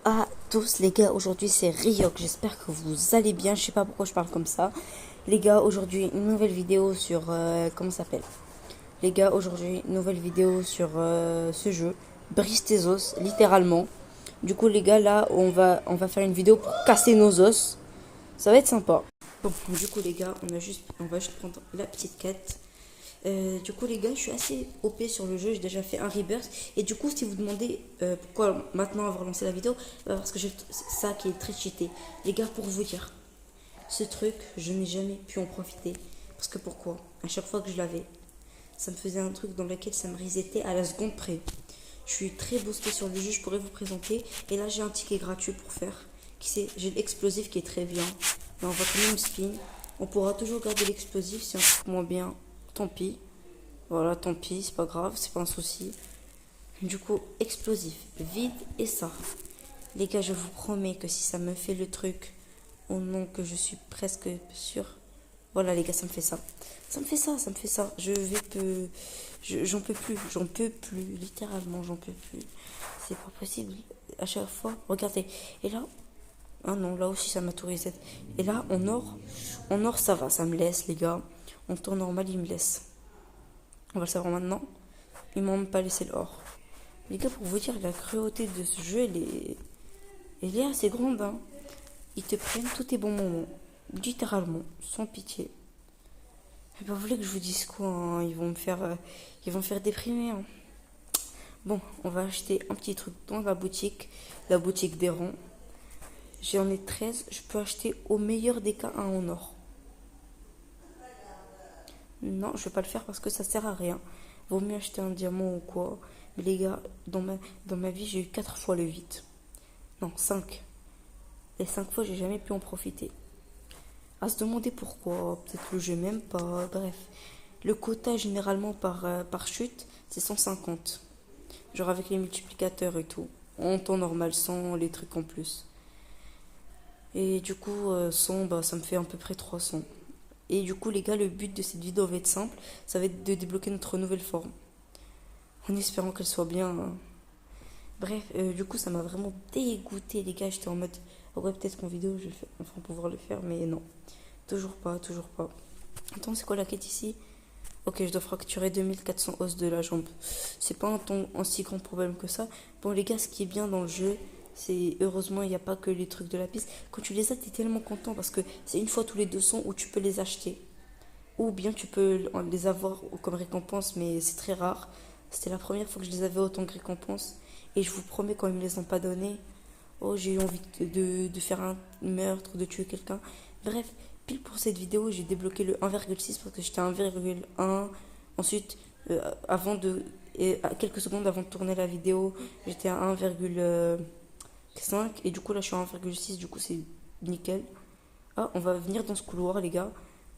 À tous les gars, aujourd'hui c'est Ryok, j'espère que vous allez bien, je sais pas pourquoi je parle comme ça. Les gars, aujourd'hui une nouvelle vidéo sur, comment ça s'appelle? Les gars, aujourd'hui une nouvelle vidéo sur ce jeu, Brise tes os, littéralement. Du coup les gars, là on va faire une vidéo pour casser nos os, ça va être sympa. Bon, du coup les gars, on va juste prendre la petite quête. Du coup, les gars, je suis assez OP sur le jeu. J'ai déjà fait un rebirth. Et du coup, si vous demandez pourquoi maintenant avoir lancé la vidéo, parce que j'ai ça qui est très cheaté. Les gars, pour vous dire, ce truc, je n'ai jamais pu en profiter. Parce que pourquoi? À chaque fois que je l'avais, ça me faisait un truc dans lequel ça me resetait à la seconde près. Je suis très boosté sur le jeu, je pourrais vous présenter. Et là, j'ai un ticket gratuit pour faire. J'ai l'explosif qui est très bien. Mais on va quand même spin. On pourra toujours garder l'explosif si on trouve moins bien. Tant pis. Voilà, tant pis, c'est pas grave, c'est pas un souci. Du coup, explosif, vide et ça. Les gars, je vous promets que si ça me fait le truc au nom que je suis presque sûr. Voilà, les gars, ça me fait ça. Ça me fait ça, ça me fait ça. J'en peux plus, littéralement, j'en peux plus. C'est pas possible. À chaque fois, regardez. Et là, ah non, là aussi, ça m'a tout reset. Et là, en or, ça va, ça me laisse, les gars. En temps normal, il me laisse. On va le savoir maintenant. Ils m'ont même pas laissé l'or. Les gars, pour vous dire, la cruauté de ce jeu, elle est assez grande. Hein. Ils te prennent tous tes bons moments. Littéralement, sans pitié. Et ben, vous voulez que je vous dise quoi? Hein, ils vont me faire déprimer. Hein. Bon, on va acheter un petit truc dans la boutique des ronds. J'en ai 13, je peux acheter au meilleur des cas un en or. Non, je vais pas le faire parce que ça sert à rien. Vaut mieux acheter un diamant ou quoi. Mais les gars, dans ma vie, j'ai eu 4 fois le 8. Non, 5. Les 5 fois, j'ai jamais pu en profiter. À se demander pourquoi. Peut-être le jeu même pas. Bref. Le quota, généralement, par chute, c'est 150. Genre avec les multiplicateurs et tout. En temps normal, sans les trucs en plus. Et du coup, 100, bah, ça me fait à peu près 300. Et du coup, les gars, le but de cette vidéo va être simple. Ça va être de débloquer notre nouvelle forme. En espérant qu'elle soit bien. Hein. Bref, du coup, ça m'a vraiment dégoûté, les gars. J'étais en mode, ah ouais, peut-être qu'en vidéo, je vais enfin pouvoir le faire, mais non. Toujours pas, toujours pas. Attends, c'est quoi la quête ici? Ok, je dois fracturer 2400 os de la jambe. C'est pas un si grand problème que ça. Bon, les gars, ce qui est bien dans le jeu, c'est heureusement, il n'y a pas que les trucs de la piste. Quand tu les as, t'es tellement content parce que c'est une fois tous les 200 où tu peux les acheter. Ou bien tu peux les avoir comme récompense, mais c'est très rare. C'était la première fois que je les avais autant que récompense. Et je vous promets, quand ils me les ont pas donnés, oh, j'ai eu envie de faire un meurtre, de tuer quelqu'un. Bref, pile pour cette vidéo, j'ai débloqué le 1,6 parce que j'étais à 1,1. Ensuite, avant de. Et à quelques secondes avant de tourner la vidéo, j'étais à 1,5. Et du coup, là, je suis à 1,6. Du coup, c'est nickel. Ah, on va venir dans ce couloir, les gars.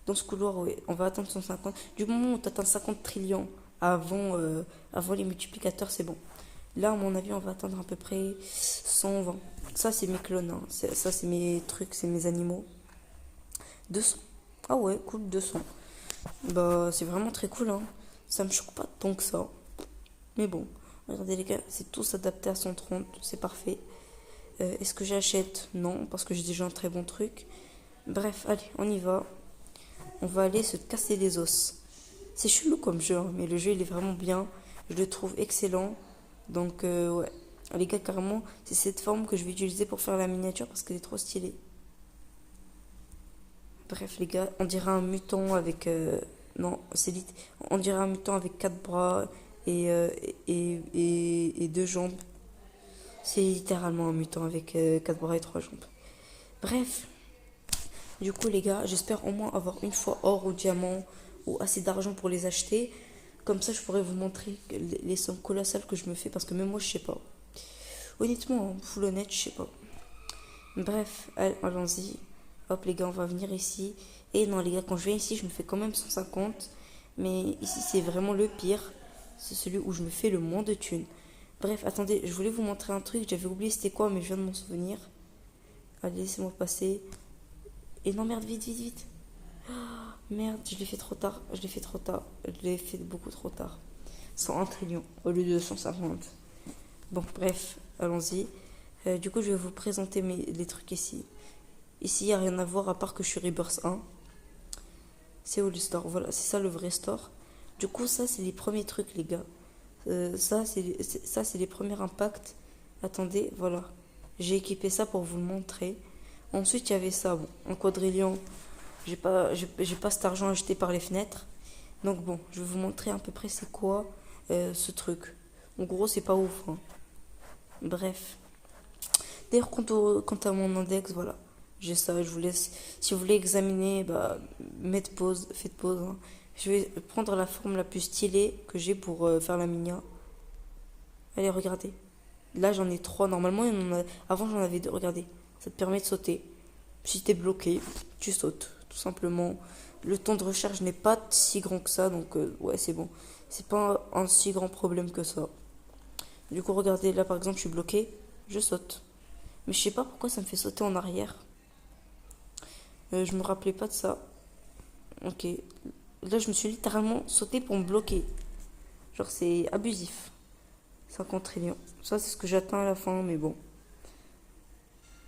Dans ce couloir, ouais, on va attendre 150. Du moment où tu atteins 50 trillions avant les multiplicateurs, c'est bon. Là, à mon avis, on va attendre à peu près 120. Ça, c'est mes clones. Hein. Ça, c'est mes trucs, c'est mes animaux. 200. Ah ouais, cool, 200. Bah, c'est vraiment très cool. Hein. Ça me choque pas tant que ça. Mais bon, regardez les gars, c'est tous adapté à 130. C'est parfait. Est-ce que j'achète? Non, parce que j'ai déjà un très bon truc. Bref, allez, on y va. On va aller se casser les os. C'est chelou comme jeu, hein, mais le jeu il est vraiment bien. Je le trouve excellent. Donc, ouais. Les gars, carrément, c'est cette forme que je vais utiliser pour faire la miniature parce qu'elle est trop stylée. Bref, les gars, on dirait un mutant avec. Non, c'est lit. On dirait un mutant avec 4 bras et, et 2 jambes. C'est littéralement un mutant avec 4 bras et 3 jambes. Bref, du coup, les gars, j'espère au moins avoir une fois or ou diamant ou assez d'argent pour les acheter. Comme ça, je pourrais vous montrer les sommes colossales que je me fais parce que même moi, je sais pas. Honnêtement, full honnête, je sais pas. Bref, allons-y. Hop, les gars, on va venir ici. Et non, les gars, quand je viens ici, je me fais quand même 150. Mais ici, c'est vraiment le pire. C'est celui où je me fais le moins de thunes. Bref, attendez, je voulais vous montrer un truc. J'avais oublié c'était quoi, mais je viens de m'en souvenir. Allez, laissez-moi passer. Et non, merde, vite, vite, vite. Oh, merde, je l'ai fait trop tard. Je l'ai fait trop tard. Je l'ai fait beaucoup trop tard. 101 trillions au lieu de 150. Bon, bref, allons-y. Du coup, je vais vous présenter les trucs ici. Ici, il n'y a rien à voir à part que je suis Rebirth 1. C'est où le store? Voilà, c'est ça le vrai store. Du coup, ça, c'est les premiers trucs, les gars. Ça, c'est les premiers impacts. Attendez, voilà. J'ai équipé ça pour vous le montrer. Ensuite, il y avait ça, bon, en quadrillion. J'ai pas cet argent acheté par les fenêtres. Donc bon, je vais vous montrer à peu près c'est quoi ce truc. En gros, c'est pas ouf, hein. Bref. D'ailleurs, quant à mon index, voilà. J'ai ça, je vous laisse. Si vous voulez examiner, bah, faites pause, hein. Je vais prendre la forme la plus stylée que j'ai pour faire la minia. Allez, regardez. Là, j'en ai trois. Normalement, avant, j'en avais deux. Regardez. Ça te permet de sauter. Si t'es bloqué, tu sautes, tout simplement. Le temps de recharge n'est pas si grand que ça, donc ouais, c'est bon. C'est pas un si grand problème que ça. Du coup, regardez, là, par exemple, je suis bloqué. Je saute. Mais je sais pas pourquoi ça me fait sauter en arrière. Je me rappelais pas de ça. Ok. Là, je me suis littéralement sauté pour me bloquer. Genre, c'est abusif. 50 trillions. Ça, c'est ce que j'atteins à la fin, mais bon.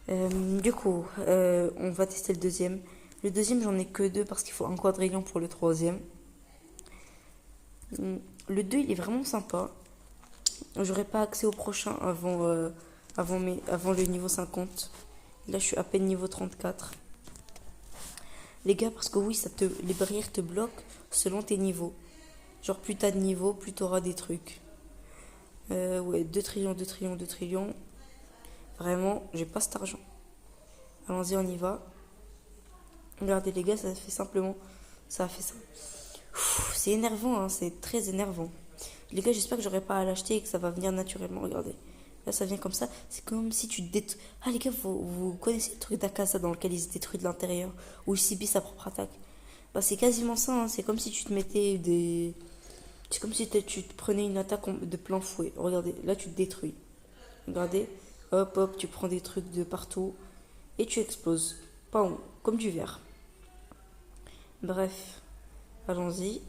Du coup, on va tester le deuxième. Le deuxième, j'en ai que deux parce qu'il faut un quadrillion pour le troisième. Le 2, il est vraiment sympa. J'aurais pas accès au prochain avant le niveau 50. Là, je suis à peine niveau 34. Les gars, parce que oui, les barrières te bloquent selon tes niveaux. Genre, plus t'as de niveaux, plus t'auras des trucs. Ouais, 2 trillions, 2 trillions, 2 trillions. Vraiment, j'ai pas cet argent. Allons-y, on y va. Regardez les gars, ça fait simplement... Ça a fait ça. C'est énervant, hein, c'est très énervant. Les gars, j'espère que j'aurai pas à l'acheter et que ça va venir naturellement. Regardez. Là, ça vient comme ça. C'est comme si tu détruis... Ah, les gars, vous connaissez le truc d'Akasa dans lequel il se détruit de l'intérieur, où il subit sa propre attaque. Bah, c'est quasiment ça, hein. C'est comme si tu te mettais des... C'est comme si tu te prenais une attaque de plein fouet. Regardez, là, tu te détruis. Regardez. Hop, hop, tu prends des trucs de partout. Et tu exploses. Pam, comme du verre. Bref. Allons-y.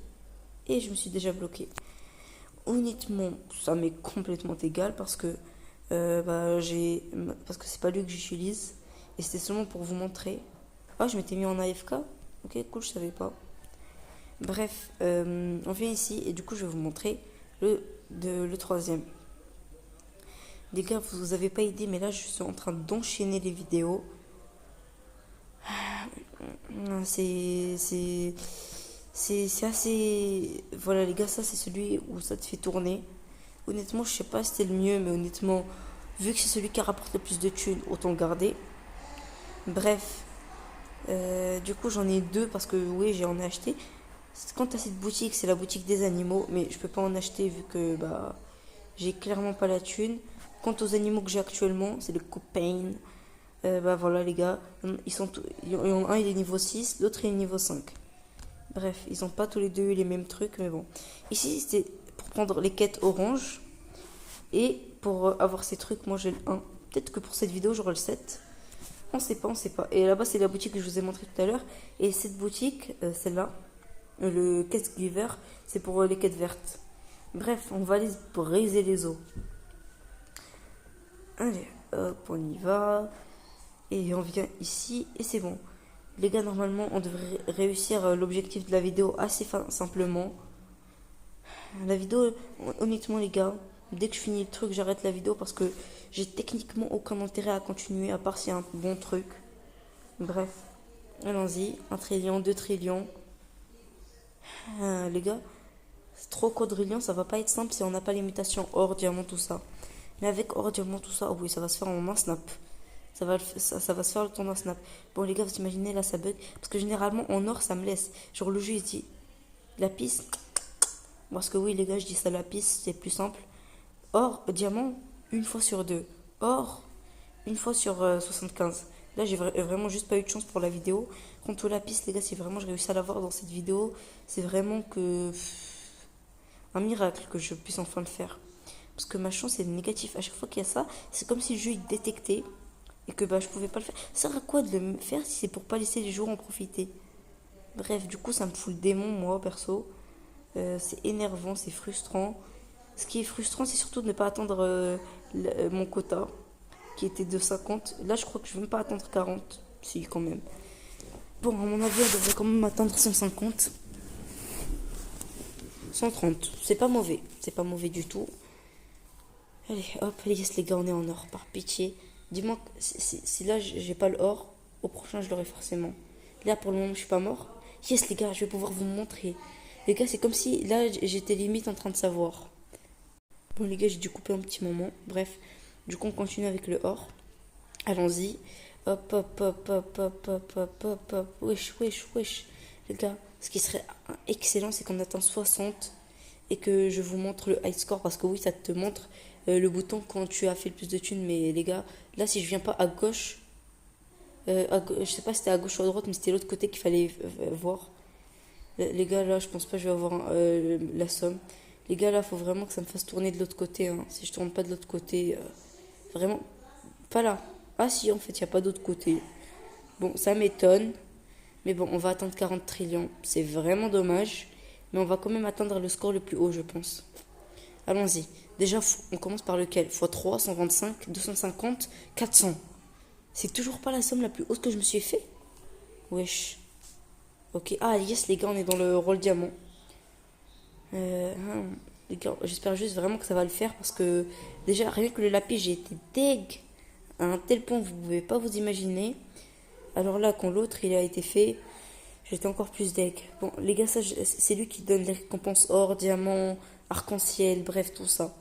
Et je me suis déjà bloqué. Honnêtement, ça m'est complètement égal parce que parce que c'est pas lui que j'utilise et c'était seulement pour vous montrer. Ah, je m'étais mis en AFK. Ok, cool, je savais pas. Bref, on vient ici et du coup je vais vous montrer le troisième. Les gars, vous avez pas idée, mais là je suis en train d'enchaîner les vidéos. C'est assez... Voilà les gars, ça c'est celui où ça te fait tourner. Honnêtement, je sais pas si c'était le mieux, mais honnêtement, vu que c'est celui qui rapporte le plus de thunes, autant le garder. Bref, du coup j'en ai deux parce que oui, j'en ai acheté. Quant à cette boutique, c'est la boutique des animaux, mais je peux pas en acheter vu que bah j'ai clairement pas la thune. Quant aux animaux que j'ai actuellement, c'est le copain. Bah voilà les gars, il y en a un il est niveau 6, l'autre il est niveau 5. Bref, ils ont pas tous les deux eu les mêmes trucs, mais bon. Ici c'était pour prendre les quêtes orange. Et pour avoir ces trucs, moi j'ai le 1. Peut-être que pour cette vidéo j'aurai le 7. On sait pas, on sait pas. Et là-bas c'est la boutique que je vous ai montré tout à l'heure. Et cette boutique, celle-là, le Quest Giver, c'est pour les quêtes vertes. Bref, on va aller briser les os. Allez, hop, on y va. Et on vient ici et c'est bon. Les gars, normalement, on devrait réussir l'objectif de la vidéo assez simplement. La vidéo, honnêtement, les gars, dès que je finis le truc, j'arrête la vidéo parce que j'ai techniquement aucun intérêt à continuer à part s'il y a un bon truc. Bref, allons-y. 1 trillion, 2 trillions. Les gars, c'est trop quadrillion, ça va pas être simple si on n'a pas les mutations or, diamant, tout ça. Mais avec or, diamant, tout ça, oh oui, ça va se faire en un snap. Ça va se faire le temps d'un snap. Bon, les gars, vous imaginez, là, ça bug. Parce que généralement, en or, ça me laisse. Genre, le jeu, il dit lapis. Parce que oui, les gars, je dis ça lapis, c'est plus simple. Or, diamant, une fois sur deux. Or, une fois sur 75. Là, j'ai vraiment juste pas eu de chance pour la vidéo. Quant au lapis, les gars, si vraiment je réussis à l'avoir dans cette vidéo, c'est vraiment un miracle que je puisse enfin le faire. Parce que ma chance est négative. À chaque fois qu'il y a ça, c'est comme si le jeu il détectait et que bah, je pouvais pas le faire. Ça sert à quoi de le faire si c'est pour pas laisser les joueurs en profiter? Bref, du coup, ça me fout le démon, moi, perso. C'est énervant, c'est frustrant. Ce qui est frustrant, c'est surtout de ne pas atteindre mon quota. qui était de 50. Là, je crois que je vais même pas attendre 40. Si, quand même. Bon, à mon avis, on devrait quand même attendre 150. 130. C'est pas mauvais. C'est pas mauvais du tout. Allez, hop, yes, les gars, on est en or, par pitié. Dis-moi, si là, j'ai pas le or, au prochain, je l'aurai forcément. Là, pour le moment, je suis pas mort. Yes, les gars, je vais pouvoir vous montrer. Les gars, c'est comme si, là, j'étais limite en train de savoir. Bon, les gars, j'ai dû couper un petit moment. Bref, du coup, on continue avec le or. Allons-y. Hop, hop, hop, hop, hop, hop, hop, hop, hop. Wesh, wesh, wesh. Les gars, ce qui serait excellent, c'est qu'on attend 60 et que je vous montre le high score. Parce que oui, ça te montre le bouton quand tu as fait le plus de thunes. Mais les gars, là, si je viens pas à gauche, je sais pas si c'était à gauche ou à droite, mais c'était l'autre côté qu'il fallait voir. Les gars, là, je pense pas que je vais avoir la somme. Les gars, là, faut vraiment que ça me fasse tourner de l'autre côté. Hein. Si je tourne pas de l'autre côté, vraiment, pas là. Ah si, en fait, il n'y a pas d'autre côté. Bon, ça m'étonne. Mais bon, on va atteindre 40 trillions. C'est vraiment dommage. Mais on va quand même atteindre le score le plus haut, je pense. Allons-y. Déjà, on commence par lequel x3, 125, 250, 400. C'est toujours pas la somme la plus haute que je me suis fait. Wesh. Ok. Ah, yes, les gars, on est dans le rôle diamant. Les gars, j'espère juste vraiment que ça va le faire parce que déjà, rien que le lapis, j'ai été deg à un tel point que vous pouvez pas vous imaginer. Alors là, quand l'autre il a été fait, j'étais encore plus deg. Bon, les gars, ça, c'est lui qui donne les récompenses or, diamant, arc-en-ciel, bref, tout ça.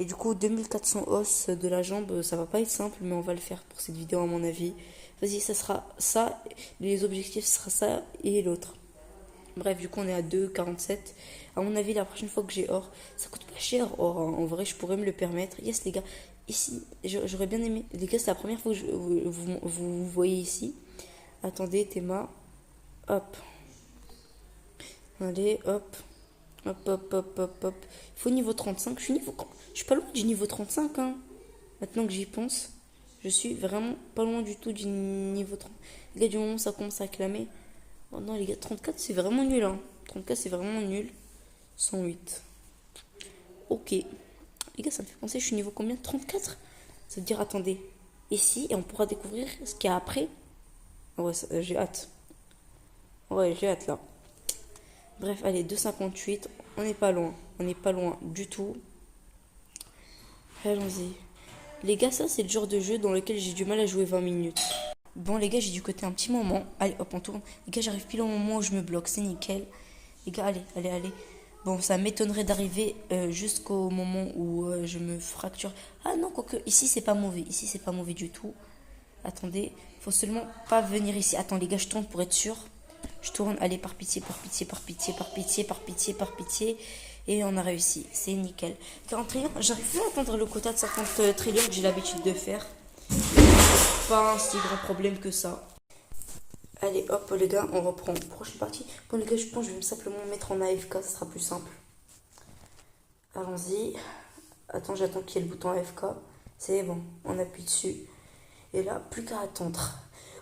Et du coup, 2400 os de la jambe, ça va pas être simple, mais on va le faire pour cette vidéo à mon avis. Vas-y, ça sera ça, les objectifs, ce sera ça et l'autre. Bref, du coup, on est à 2,47. À mon avis, la prochaine fois que j'ai or, ça coûte pas cher or. Hein. En vrai, je pourrais me le permettre. Yes, les gars, ici, j'aurais bien aimé. Les gars, c'est la première fois que vous voyez ici. Attendez, Théma. Hop. Allez, hop. Hop, hop, hop, hop, hop. Il faut niveau 35. Je suis pas loin du niveau 35, hein. Maintenant que j'y pense, je suis vraiment pas loin du tout du niveau 30. Les gars, du moment où ça commence à clamer. Oh non, les gars, 34, c'est vraiment nul, hein. 34, c'est vraiment nul. 108. Ok. Les gars, ça me fait penser, je suis niveau combien? 34. Ça veut dire, attendez. Ici, et on pourra découvrir ce qu'il y a après. Ouais, j'ai hâte. Ouais, j'ai hâte, là. Bref, allez, 2,58. On n'est pas loin. On n'est pas loin du tout. Allons-y. Les gars, ça, c'est le genre de jeu dans lequel j'ai du mal à jouer 20 minutes. Bon, les gars, j'ai dû côté un petit moment. Allez, hop, on tourne. Les gars, j'arrive pile au moment où je me bloque. C'est nickel. Les gars, allez, allez, allez. Bon, ça m'étonnerait d'arriver jusqu'au moment où je me fracture. Ah non, quoique, ici, c'est pas mauvais. Ici, c'est pas mauvais du tout. Attendez, faut seulement pas venir ici. Attends, les gars, je tourne pour être sûr. Je tourne, allez, par pitié, par pitié, par pitié, par pitié, par pitié, par pitié. Et on a réussi. C'est nickel. 40 trillions, j'arrive plus à atteindre le quota de 50 trillions que j'ai l'habitude de faire. Pas un si grand problème que ça. Allez, hop, les gars, on reprend. Prochaine partie. Bon, les gars, je pense que je vais simplement mettre en AFK, ça sera plus simple. Allons-y. Attends, j'attends qu'il y ait le bouton AFK. C'est bon, on appuie dessus. Et là, plus qu'à attendre.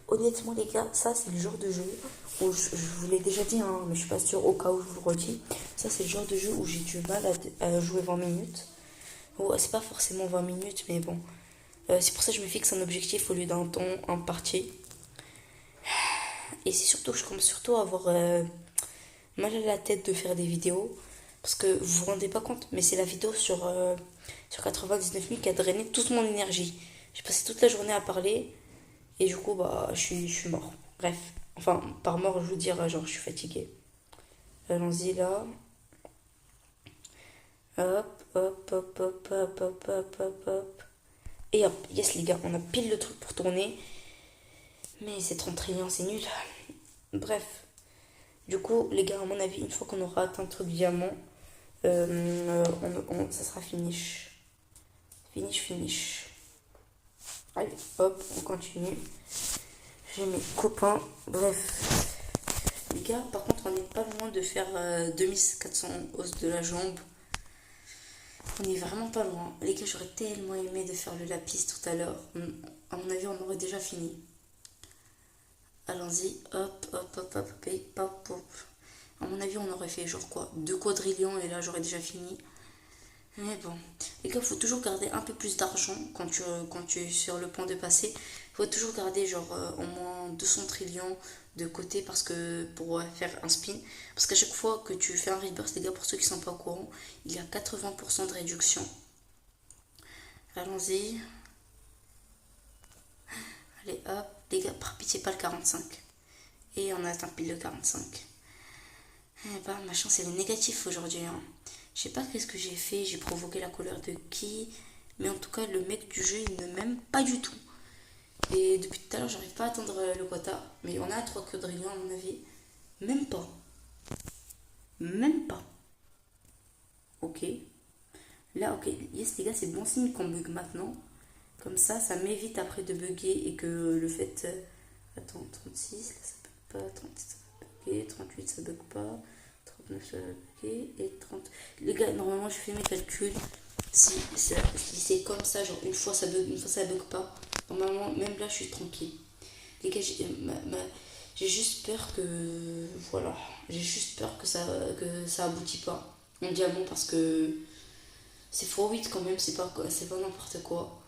Honnêtement, les gars, ça, c'est le genre de jeu où je vous l'ai déjà dit, hein, mais je suis pas sûre, au cas où je vous le redis. Ça, c'est le genre de jeu où j'ai du mal à jouer 20 minutes. Ouais, c'est pas forcément 20 minutes, mais bon. C'est pour ça que je me fixe un objectif au lieu d'un temps en partie. Et c'est surtout que je commence surtout à avoir mal à la tête de faire des vidéos. Parce que vous vous rendez pas compte, mais c'est la vidéo sur 99 000 qui a drainé toute mon énergie. J'ai passé toute la journée à parler. Et du coup, bah, je suis mort. Bref. Enfin, par mort, je veux dire, genre, je suis fatiguée. Allons-y, là. Hop, hop, hop, hop, hop, hop, hop, hop, hop. Et hop, yes, les gars, on a pile le truc pour tourner. Mais c'est 30 trillions, c'est nul. Bref. Du coup, les gars, à mon avis, une fois qu'on aura atteint le truc diamant, ça sera finish. Finish, finish. Allez, hop, on continue. J'ai mes copains. Bref. Les gars, par contre, on n'est pas loin de faire 2400 os de la jambe. On est vraiment pas loin. Les gars, j'aurais tellement aimé de faire le lapis tout à l'heure. À mon avis, on aurait déjà fini. Allons-y. Hop, hop, hop, hop, hop, hop, hop. À mon avis, on aurait fait genre quoi 2 quadrillions et là, j'aurais déjà fini. Mais bon, les gars, il faut toujours garder un peu plus d'argent quand tu es sur le point de passer. Il faut toujours garder genre au moins 200 trillions de côté parce que pour faire un spin. Parce qu'à chaque fois que tu fais un rebirth, les gars, pour ceux qui sont pas au courant, il y a 80% de réduction. Allons-y. Allez, hop. Les gars, par pitié, pas le 45. Et on a atteint pile le 45. Eh bah, ma chance, elle est négative aujourd'hui, hein. Je sais pas qu'est-ce que j'ai fait, j'ai provoqué la colère de qui, mais en tout cas, le mec du jeu, il ne m'aime pas du tout. Et depuis tout à l'heure, j'arrive pas à atteindre le quota, mais on a 3 quadrillions à mon avis. Même pas. Même pas. Ok. Là, ok. Yes, les gars, c'est bon signe qu'on bug maintenant. Comme ça m'évite après de bugger et que le fait. Attends, 36, là ça bug pas, 37 ça va bugger, 38 ça bug pas, 39 ça va bugger, et 30. Les gars, normalement je fais mes calculs. Si c'est comme ça, genre une fois ça bug, une fois ça bug pas, normalement même là je suis tranquille. Les gars, j'ai juste peur que. Voilà. J'ai juste peur que ça aboutit pas en diamant parce que c'est x8 quand même, c'est pas n'importe quoi.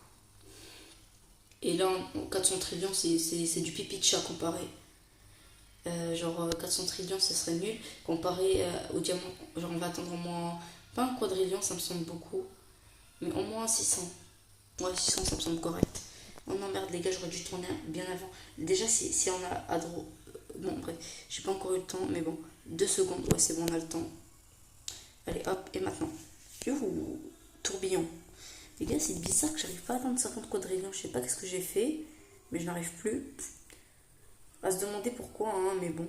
Et là, 400 trillions, c'est du pipi de chat comparé. Genre 400 trillions, ce serait nul. Comparé au diamant, genre on va attendre au moins. Pas un quadrillion, ça me semble beaucoup. Mais au moins 600. Ouais, 600, ça me semble correct. Oh non, merde, les gars, j'aurais dû tourner bien avant. Déjà, si on a à droite. Bon, bref, j'ai pas encore eu le temps, mais bon. 2 secondes, ouais, c'est bon, on a le temps. Allez, hop, et maintenant. Youhou, tourbillon. Les gars, c'est bizarre que j'arrive pas à atteindre 50 quadrillions. Je sais pas qu'est-ce que j'ai fait, mais je n'arrive plus. À se demander pourquoi, hein, mais bon,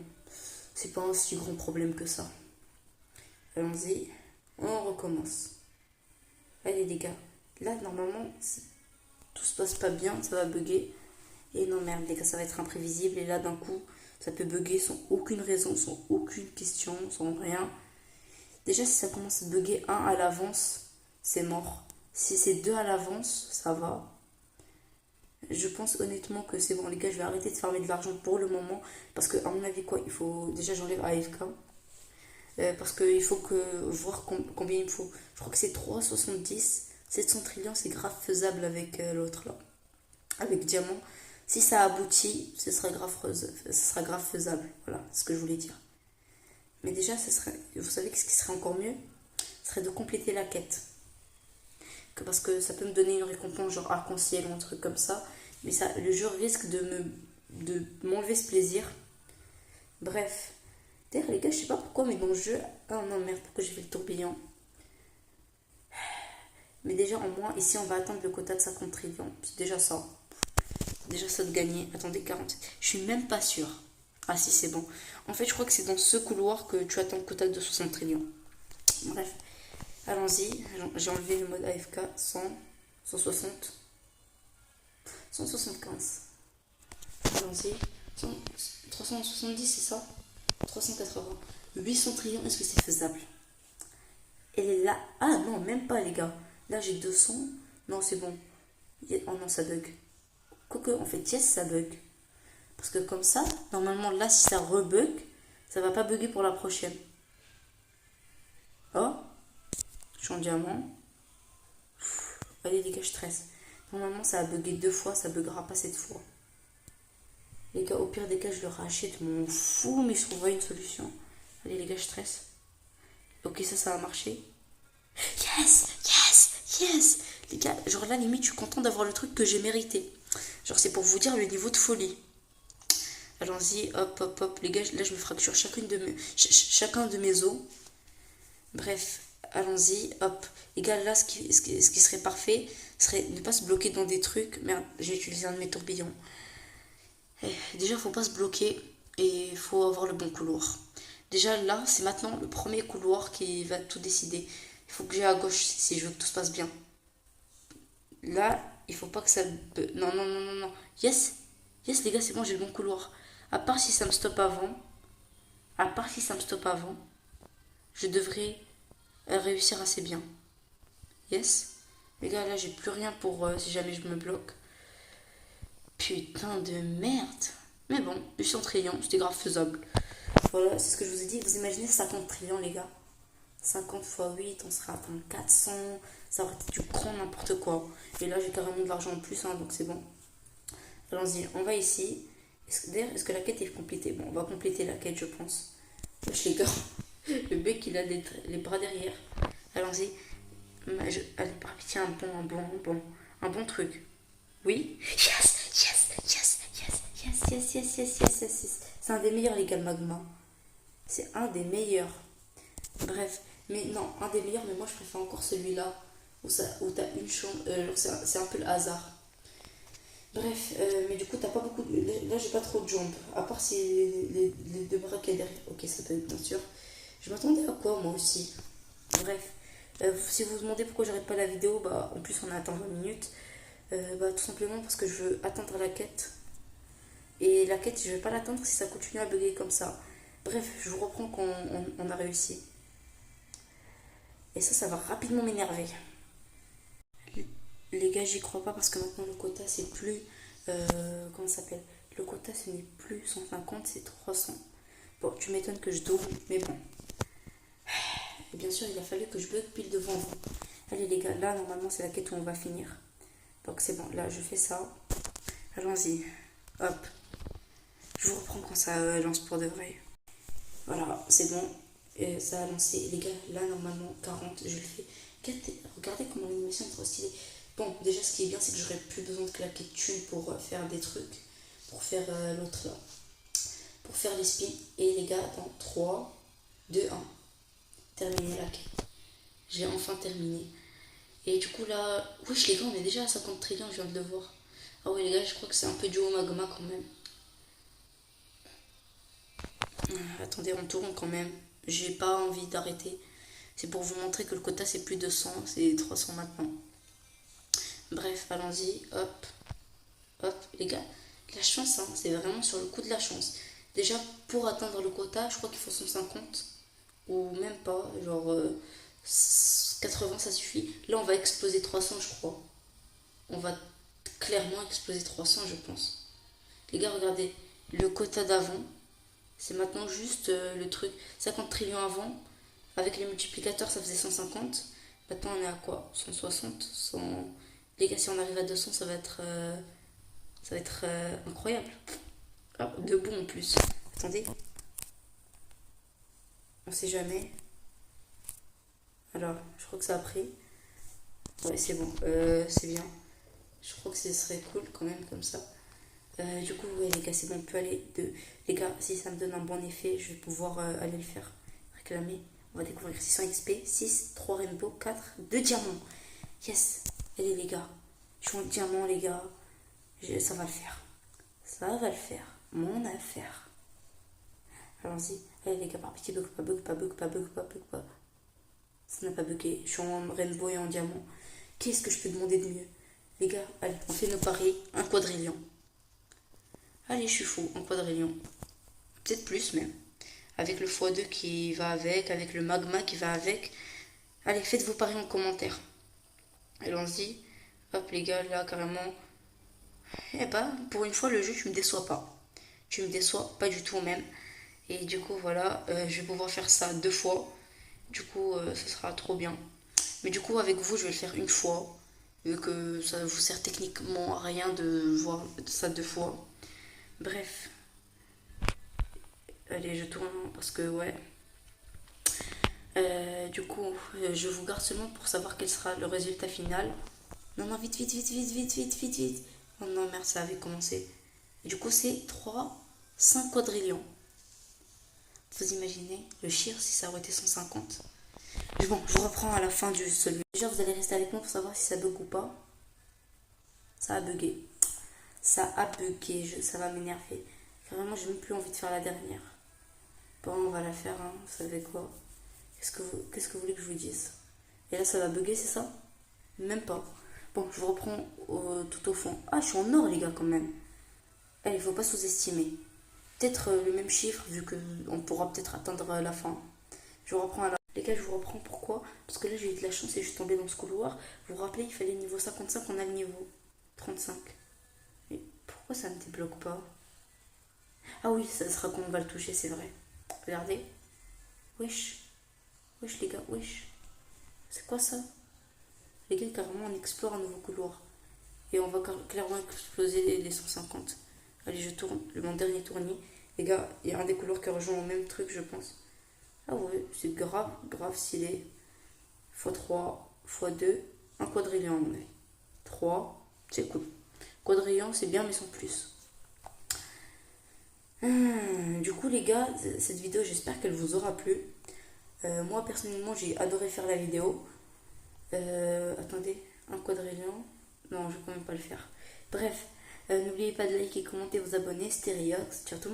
c'est pas un si grand problème que ça. Allons-y, on recommence. Allez les gars, là normalement, si tout se passe pas bien, ça va bugger. Et non merde les gars, ça va être imprévisible. Et là d'un coup, ça peut bugger sans aucune raison, sans aucune question, sans rien. Déjà si ça commence à bugger un à l'avance, c'est mort. Si c'est deux à l'avance, ça va. Je pense honnêtement que c'est bon les gars, je vais arrêter de farmer de l'argent pour le moment. Parce que à mon avis quoi, il faut. Déjà j'enlève AFK. Parce qu'il faut que voir combien il me faut. Je crois que c'est 3,70. 700 trillions, c'est grave faisable avec l'autre là. Avec diamant. Si ça aboutit, ce sera grave faisable. Voilà, c'est ce que je voulais dire. Mais déjà, vous savez ce qui serait encore mieux? Ce serait de compléter la quête. Parce que ça peut me donner une récompense genre arc-en-ciel ou un truc comme ça. Mais ça, le jeu risque de m'enlever ce plaisir. Bref. D'ailleurs, les gars, je sais pas pourquoi, mais dans le jeu. Ah non, merde, pourquoi j'ai fait le tourbillon? Mais déjà, en moins, ici, on va atteindre le quota de 50 trillions. C'est déjà ça. Déjà ça de gagner. Attendez, 40. Je suis même pas sûre. Ah si, c'est bon. En fait, je crois que c'est dans ce couloir que tu atteins le quota de 60 trillions. Bref. Allons-y. J'ai enlevé le mode AFK. 100, 160, 175. Allons-y. 370, c'est ça? 380. 800 trillions, est-ce que c'est faisable? Elle est là. Ah non, même pas, les gars. Là, j'ai 200. Non, c'est bon. Oh non, ça bug. Quoique, en fait, yes, ça bug. Parce que comme ça, normalement, là, si ça rebug, ça va pas bugger pour la prochaine. Oh, je suis en diamant. Allez, les gars, je stresse. Normalement, ça a bugué 2 fois, ça buggera pas cette fois. Les gars, au pire des cas, je le rachète, m'en fous, mais je trouverai une solution. Allez, les gars, je stresse. Ok, ça a marché. Yes, yes, yes. Les gars, genre là, limite, je suis content d'avoir le truc que j'ai mérité. Genre, c'est pour vous dire le niveau de folie. Allons-y, hop, hop, hop. Les gars, là, je me fracture chacun de mes os. Bref, allons-y, hop. Les gars, là, ce qui serait parfait, serait ne pas se bloquer dans des trucs. Merde, j'ai utilisé un de mes tourbillons. Déjà, faut pas se bloquer et il faut avoir le bon couloir. Déjà, là, c'est maintenant le premier couloir qui va tout décider. Il faut que j'aille à gauche si je veux que tout se passe bien. Là, il faut pas que ça... Non, non, non, non, non. Yes, yes, les gars, c'est bon, j'ai le bon couloir. À part si ça me stoppe avant, je devrais réussir assez bien. Yes. Les gars, là, j'ai plus rien pour si jamais je me bloque. Putain de merde. Mais bon, 800 trillions, c'était grave faisable. Voilà, c'est ce que je vous ai dit. Vous imaginez 50 trillions, les gars. 50 fois 8, on sera à 400. Ça aurait été du grand n'importe quoi. Et là, j'ai carrément de l'argent en plus, hein, donc c'est bon. Allons-y, on va ici. D'ailleurs, est-ce que la quête est complétée? Bon, on va compléter la quête, je pense. Wesh, les gars, le mec, il a les bras derrière. Allons-y. Allez, par pitié, un bon truc. Oui? Yes. C'est un des meilleurs, les gars, le magma. C'est un des meilleurs. Bref, mais non, un des meilleurs, mais moi je préfère encore celui-là, où t'as une chambre, c'est un peu le hasard. Bref, mais du coup, t'as pas beaucoup là, j'ai pas trop de jambes, à part si les deux bras qu'il y a derrière. Ok, ça peut être bien sûr. Je m'attendais à quoi, moi aussi? Bref, si vous vous demandez pourquoi j'arrête pas la vidéo, bah en plus on a atteint 20 minutes. Bah tout simplement parce que je veux atteindre la quête. Et la quête, je vais pas l'atteindre si ça continue à bugger comme ça. Bref, je vous reprends quand on a réussi. Et ça va rapidement m'énerver. Les gars, j'y crois pas parce que maintenant le quota c'est plus. Comment ça s'appelle? Le quota ce n'est plus 150, c'est 300. Bon, tu m'étonnes que je double, mais bon. Et bien sûr, il a fallu que je bug pile devant vous. Allez les gars, là normalement c'est la quête où on va finir. Donc c'est bon, là je fais ça. Allons-y. Hop. Je vous reprends quand ça lance pour de vrai. Voilà, c'est bon. Ça a lancé. Les gars, là normalement 40, je le fais. Regardez comment l'animation est trop stylée. Bon, déjà ce qui est bien, c'est que j'aurais plus besoin de claquer de thunes pour faire des trucs. Pour faire l'autre là. Pour faire les spins. Et les gars, dans 3, 2, 1. Terminer la quête. J'ai enfin terminé. Et du coup là, wesh les gars, on est déjà à 50 trillions, je viens de le voir. Ah ouais les gars, je crois que c'est un peu du haut magma quand même. Attendez, on tourne quand même. J'ai pas envie d'arrêter. C'est pour vous montrer que le quota c'est plus de 100, c'est 300 maintenant. Bref, allons-y, hop, hop, les gars. La chance, hein, c'est vraiment sur le coup de la chance. Déjà, pour atteindre le quota, je crois qu'il faut 150. Ou même pas, genre 80 ça suffit. Là, on va exploser 300, je crois. On va clairement exploser 300, je pense. Les gars, regardez, le quota d'avant, c'est maintenant juste le truc. 50 trillions avant, avec les multiplicateurs, ça faisait 150. Maintenant, on est à quoi? 160 100... Les gars, si on arrive à 200, ça va être incroyable. Ah, debout en plus. Attendez. On sait jamais. Alors, je crois que ça a pris. Ouais, c'est bon. C'est bien. Je crois que ce serait cool quand même comme ça. Du coup, ouais, les gars, c'est bon. On peut aller de. Les gars, si ça me donne un bon effet, je vais pouvoir aller le faire. Réclamer. On va découvrir 600 XP, 6, 3 rainbow, 4, 2 diamants. Yes. Allez, les gars. Je suis en diamant, les gars. Ça va le faire. Ça va le faire. Mon affaire. Allons-y. Allez, les gars, par pitié, bug, pas bug, pas bug, pas bug, pas bug, pas. Ça n'a pas bugué. Je suis en rainbow et en diamant. Qu'est-ce que je peux demander de mieux? Les gars, allez, on fait nos paris. Un quadrillion. Allez, je suis fou. Un quadrillion. Peut-être plus même. Avec le x2 qui va avec le magma qui va avec. Allez, faites vos paris en commentaire. Allons-y. Hop, les gars, là, carrément. Eh ben, pour une fois, le jeu, tu me déçois pas. Tu me déçois pas du tout même. Et du coup, voilà, je vais pouvoir faire ça 2 fois. Du coup, ce sera trop bien. Mais du coup, avec vous, je vais le faire une fois. Vu que ça vous sert techniquement à rien de voir ça 2 fois. Bref. Allez, je tourne parce que, ouais. Du coup, je vous garde seulement pour savoir quel sera le résultat final. Non, non, vite. Oh non, merde, ça avait commencé. Du coup, c'est 5 quadrillions. Vous imaginez le chiffre si ça aurait été 150? Mais bon, je vous reprends à la fin du celui. Déjà, vous allez rester avec moi pour savoir si ça bug ou pas. Ça a bugué. Ça a bugué, ça va m'énerver. Vraiment, j'ai même plus envie de faire la dernière. Bon, on va la faire, hein. Vous savez quoi? Qu'est-ce que vous voulez que je vous dise? Et là, ça va bugger, c'est ça? Même pas. Bon, je vous reprends tout au fond. Ah, je suis en or, les gars, quand même. Allez, il faut pas sous-estimer. Peut-être le même chiffre, vu qu'on pourra peut-être atteindre la fin. Je vous reprends à la... Les gars, je vous reprends. Pourquoi? Parce que là, j'ai eu de la chance et je suis tombée dans ce couloir. Vous vous rappelez, il fallait niveau 55, on a le niveau 35. Mais pourquoi ça ne débloque pas? Ah oui, ça sera quand on va le toucher, c'est vrai. Regardez. Wesh. Wesh les gars, wesh. C'est quoi ça? Les gars, carrément, on explore un nouveau couloir. Et on va clairement exploser les 150. Allez, je tourne, mon dernier tournis. Les gars, il y a un des couloirs qui rejoint au même truc, je pense. Ah ouais, c'est grave, grave stylé. x3, x2, un quadrillion à mon avis. 3, c'est cool. Quadrillion, c'est bien, mais sans plus. Du coup, les gars, cette vidéo, j'espère qu'elle vous aura plu. Moi, personnellement, j'ai adoré faire la vidéo. Attendez, un quadrillion. Non, je vais quand même pas le faire. Bref, n'oubliez pas de liker, commenter, vous abonner. C'était Riox. Ciao tout le monde.